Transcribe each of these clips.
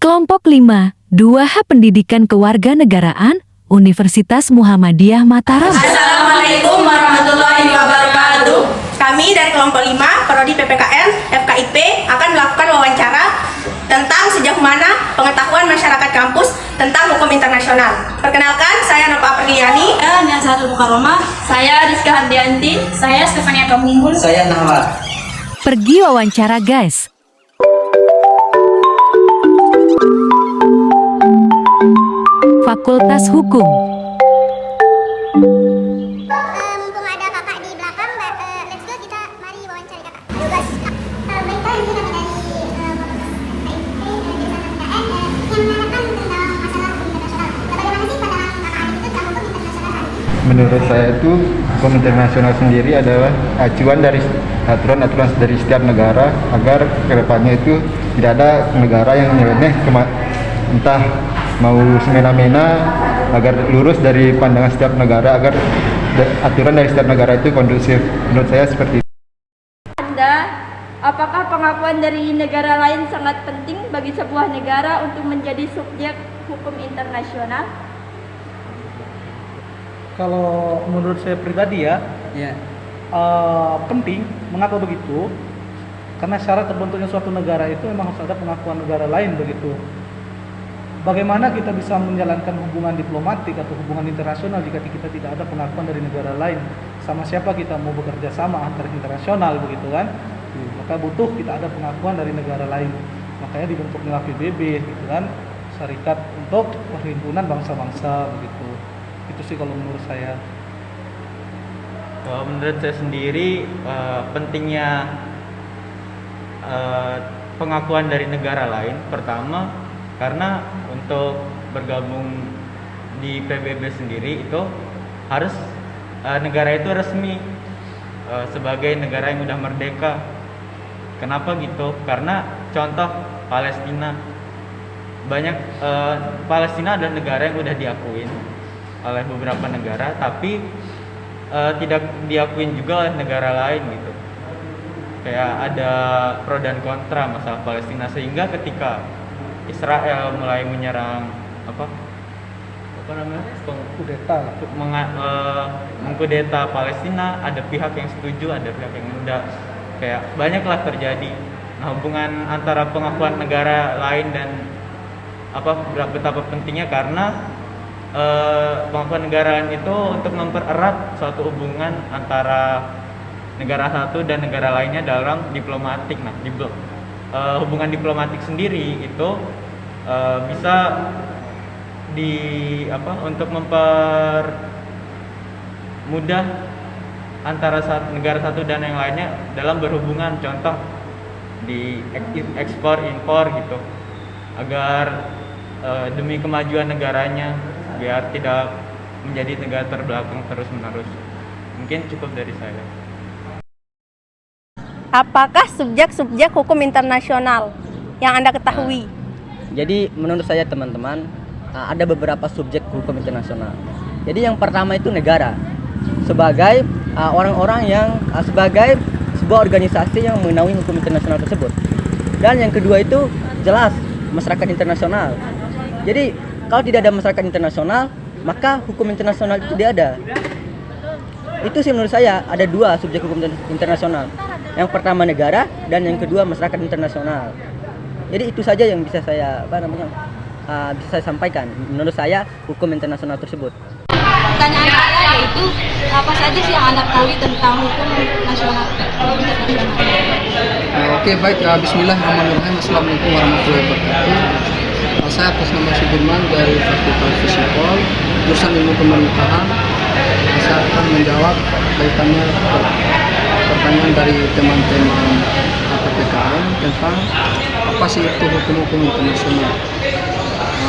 Kelompok 5, 2H Pendidikan Kewarganegaraan, Universitas Muhammadiyah Mataram. Assalamualaikum warahmatullahi wabarakatuh. Kami dari kelompok 5, Prodi PPKN, FKIP akan melakukan wawancara tentang sejauh mana pengetahuan masyarakat kampus tentang hukum internasional. Perkenalkan, saya Nova Apriliani. Saya Niasatul Mukaromah. Saya Rizka Handianti. Saya Stefania Kamunggul. Saya Nawar. Pergi wawancara guys. Fakultas Hukum. Mumpung ada kakak di belakang, let's go, kita mari wawancari kakak. Ayo guys. Baiklah, ini kami dari KIP, yang menanyakan tentang masalah hukum internasional. Bagaimana sih pandangan kakak Arif itu tentang hukum internasional hari ini? Menurut saya itu hukum internasional sendiri adalah acuan dari aturan-aturan dari setiap negara agar kedepannya itu tidak ada negara yang nyeleneh entah mau semena-mena, agar lurus dari pandangan setiap negara, agar aturan dari setiap negara itu kondusif. Menurut saya seperti itu. Apakah pengakuan dari negara lain sangat penting bagi sebuah negara untuk menjadi subjek hukum internasional? Kalau menurut saya pribadi ya, penting. Mengapa begitu? Karena syarat terbentuknya suatu negara itu memang harus ada pengakuan negara lain begitu. Bagaimana kita bisa menjalankan hubungan diplomatik atau hubungan internasional jika kita tidak ada pengakuan dari negara lain? Sama siapa kita mau bekerja sama antar internasional begitu kan? Maka butuh kita ada pengakuan dari negara lain. Makanya dibentuknya PBB gitu kan, Syarikat untuk Perhimpunan Bangsa-Bangsa begitu. Itu sih kalau menurut saya. Menurut saya sendiri pentingnya pengakuan dari negara lain. Pertama, karena untuk bergabung di PBB sendiri itu harus negara itu resmi sebagai negara yang udah merdeka. Kenapa gitu? Karena contoh Palestina, banyak Palestina adalah negara yang udah diakuin oleh beberapa negara, tapi tidak diakuin juga oleh negara lain gitu. Kayak ada pro dan kontra masalah Palestina, sehingga ketika Israel mulai menyerang apa namanya mengkudeta Palestina, ada pihak yang setuju, ada pihak yang enggak, kayak banyaklah terjadi. Nah, hubungan antara pengakuan negara lain dan betapa pentingnya, karena pengakuan negara lain itu untuk mempererat suatu hubungan antara negara satu dan negara lainnya dalam diplomatik. Nah, hubungan diplomatik sendiri itu bisa untuk mempermudah antara negara satu dan yang lainnya dalam berhubungan, contoh di ekspor impor gitu, agar demi kemajuan negaranya biar tidak menjadi negara terbelakang terus menerus. Mungkin cukup dari saya. Apakah subjek-subjek hukum internasional yang Anda ketahui? Jadi menurut saya teman-teman, ada beberapa subjek hukum internasional. Jadi yang pertama itu negara, sebagai orang-orang yang sebagai sebuah organisasi yang menaungi hukum internasional tersebut. Dan yang kedua itu jelas masyarakat internasional. Jadi kalau tidak ada masyarakat internasional, maka hukum internasional itu tidak ada. Itu sih menurut saya ada dua subjek hukum internasional. Yang pertama negara, dan yang kedua masyarakat internasional. Jadi itu saja yang bisa saya bisa saya sampaikan. Menurut saya hukum internasional tersebut. Pertanyaan saya yaitu apa saja sih yang Anda ketahui tentang hukum nasional? Oke, baik. Bismillahirrahmanirrahim. Assalamualaikum warahmatullahi wabarakatuh. Saya atas nama Sudirman dari Fakultas Fisikol, jurusan Ilmu Pemerintahan. Saya akan menjawab kaitannya pertanyaan dari teman-teman PPKN tentang apa sih itu hukum-hukum internasional.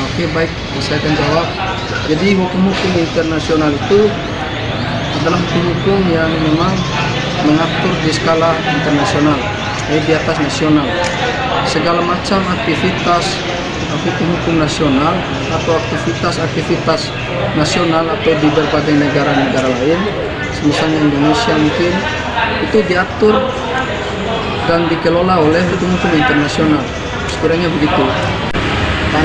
Oke, baik, saya akan jawab. Jadi hukum-hukum internasional itu adalah hukum-hukum yang memang mengatur di skala internasional, di atas nasional. Segala macam aktivitas hukum-hukum nasional atau aktivitas nasional atau di berbagai negara-negara lain, misalnya Indonesia mungkin, itu diatur dan dikelola oleh hukum-hukum internasional. Sekiranya begitu.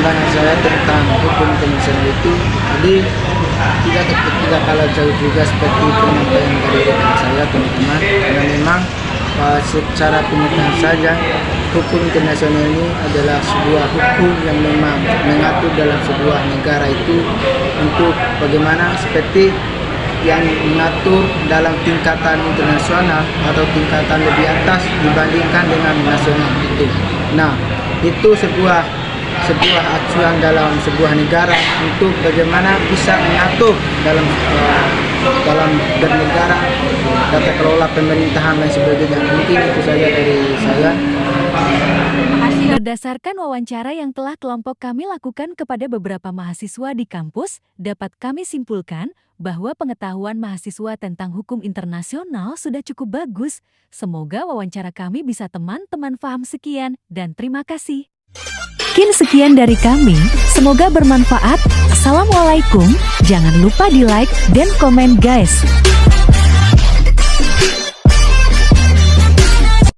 pengembangan saya tentang hukum internasional itu, jadi tidak kalah jauh juga seperti penyampaian dari rekan saya teman-teman, karena memang secara pengertian saja hukum internasional ini adalah sebuah hukum yang memang mengatur dalam sebuah negara itu untuk bagaimana seperti yang mengatur dalam tingkatan internasional atau tingkatan lebih atas dibandingkan dengan nasional itu. Nah, itu sebuah acuan dalam sebuah negara untuk bagaimana bisa mengatur dalam bernegara, tata kelola pemerintahan dan sebagainya. Mungkin itu saja dari saya. Berdasarkan wawancara yang telah kelompok kami lakukan kepada beberapa mahasiswa di kampus, dapat kami simpulkan bahwa pengetahuan mahasiswa tentang hukum internasional sudah cukup bagus. Semoga wawancara kami bisa teman-teman paham. Sekian dan terima kasih. Sekian dari kami, semoga bermanfaat. Assalamualaikum, jangan lupa di like dan komen guys.